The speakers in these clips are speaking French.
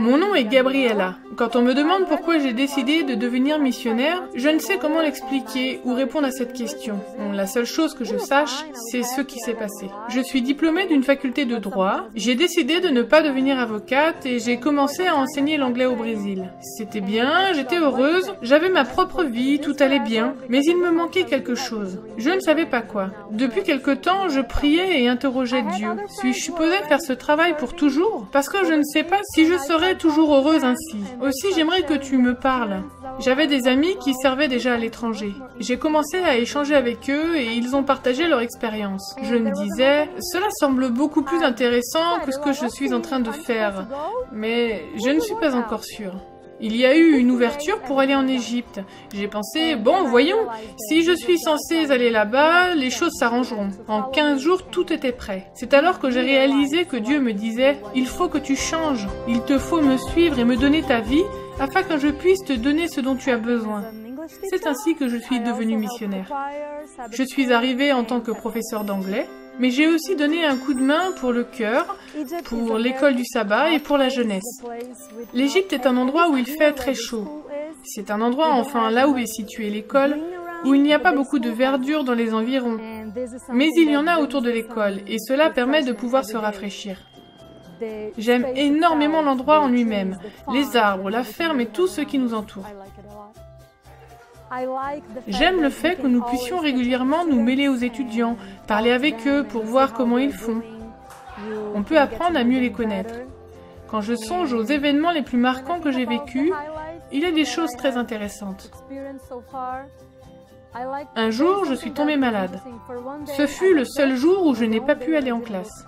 Mon nom est Gabriella. Quand on me demande pourquoi j'ai décidé de devenir missionnaire, je ne sais comment l'expliquer ou répondre à cette question. La seule chose que je sache, c'est ce qui s'est passé. Je suis diplômée d'une faculté de droit, j'ai décidé de ne pas devenir avocate et j'ai commencé à enseigner l'anglais au Brésil. C'était bien, j'étais heureuse, j'avais ma propre vie, tout allait bien, mais il me manquait quelque chose. Je ne savais pas quoi. Depuis quelque temps, je priais et interrogeais Dieu. Suis-je supposée faire ce travail pour toujours? Parce que je ne sais pas si je serai toujours heureuse ainsi. Aussi, j'aimerais que tu me parles. J'avais des amis qui servaient déjà à l'étranger. J'ai commencé à échanger avec eux et ils ont partagé leur expérience. Je me disais, cela semble beaucoup plus intéressant que ce que je suis en train de faire. Mais je ne suis pas encore sûre. Il y a eu une ouverture pour aller en Égypte. J'ai pensé, bon, voyons, si je suis censée aller là-bas, les choses s'arrangeront. En 15 jours, tout était prêt. C'est alors que j'ai réalisé que Dieu me disait, il faut que tu changes. Il te faut me suivre et me donner ta vie afin que je puisse te donner ce dont tu as besoin. C'est ainsi que je suis devenue missionnaire. Je suis arrivée en tant que professeur d'anglais, mais j'ai aussi donné un coup de main pour le chœur, pour l'école du sabbat et pour la jeunesse. L'Égypte est un endroit où il fait très chaud. C'est un endroit, enfin là où est située l'école, où il n'y a pas beaucoup de verdure dans les environs. Mais il y en a autour de l'école, et cela permet de pouvoir se rafraîchir. J'aime énormément l'endroit en lui-même, les arbres, la ferme et tout ce qui nous entoure. J'aime le fait que nous puissions régulièrement nous mêler aux étudiants, parler avec eux pour voir comment ils font. On peut apprendre à mieux les connaître. Quand je songe aux événements les plus marquants que j'ai vécus, il y a des choses très intéressantes. Un jour, je suis tombée malade. Ce fut le seul jour où je n'ai pas pu aller en classe.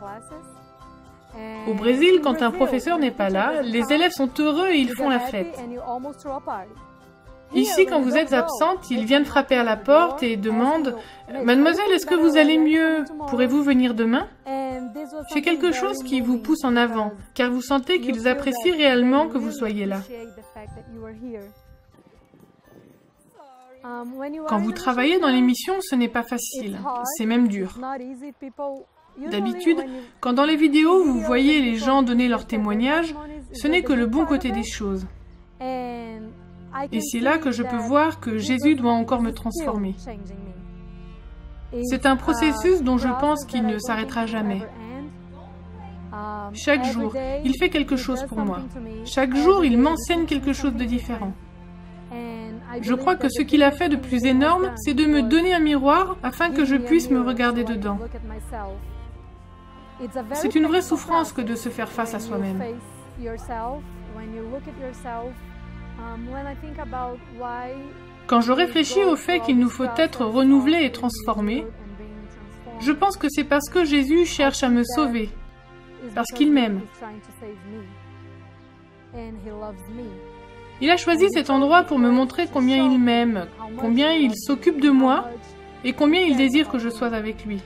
Au Brésil, quand un professeur n'est pas là, les élèves sont heureux et ils font la fête. Ici, quand vous êtes absente, ils viennent frapper à la porte et demandent « Mademoiselle, est-ce que vous allez mieux? Pourrez-vous venir demain ?» C'est quelque chose qui vous pousse en avant, car vous sentez qu'ils apprécient réellement que vous soyez là. Quand vous travaillez dans l'émission, ce n'est pas facile, c'est même dur. D'habitude, quand dans les vidéos vous voyez les gens donner leur témoignage, ce n'est que le bon côté des choses. Et c'est là que je peux voir que Jésus doit encore me transformer. C'est un processus dont je pense qu'il ne s'arrêtera jamais. Chaque jour, il fait quelque chose pour moi. Chaque jour, il m'enseigne quelque chose de différent. Je crois que ce qu'il a fait de plus énorme, c'est de me donner un miroir afin que je puisse me regarder dedans. C'est une vraie souffrance que de se faire face à soi-même. Quand je réfléchis au fait qu'il nous faut être renouvelés et transformés, je pense que c'est parce que Jésus cherche à me sauver, parce qu'il m'aime. Il a choisi cet endroit pour me montrer combien il m'aime, combien il s'occupe de moi et combien il désire que je sois avec lui.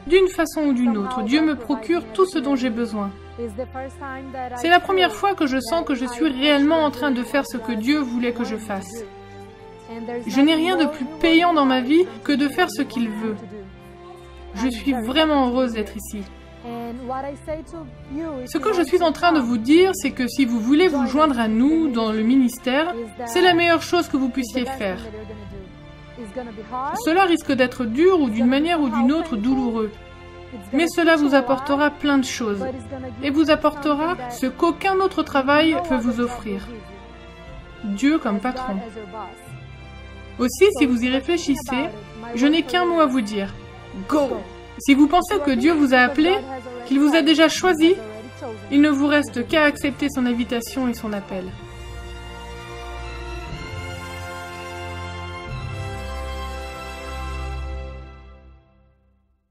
D'une façon ou d'une autre, Dieu me procure tout ce dont j'ai besoin. C'est la première fois que je sens que je suis réellement en train de faire ce que Dieu voulait que je fasse. Je n'ai rien de plus payant dans ma vie que de faire ce qu'il veut. Je suis vraiment heureuse d'être ici. Ce que je suis en train de vous dire, c'est que si vous voulez vous joindre à nous dans le ministère, c'est la meilleure chose que vous puissiez faire. Cela risque d'être dur ou d'une manière ou d'une autre douloureux. Mais cela vous apportera plein de choses et vous apportera ce qu'aucun autre travail peut vous offrir. Dieu comme patron. Aussi, si vous y réfléchissez, je n'ai qu'un mot à vous dire. Go! Si vous pensez que Dieu vous a appelé, qu'il vous a déjà choisi, il ne vous reste qu'à accepter son invitation et son appel.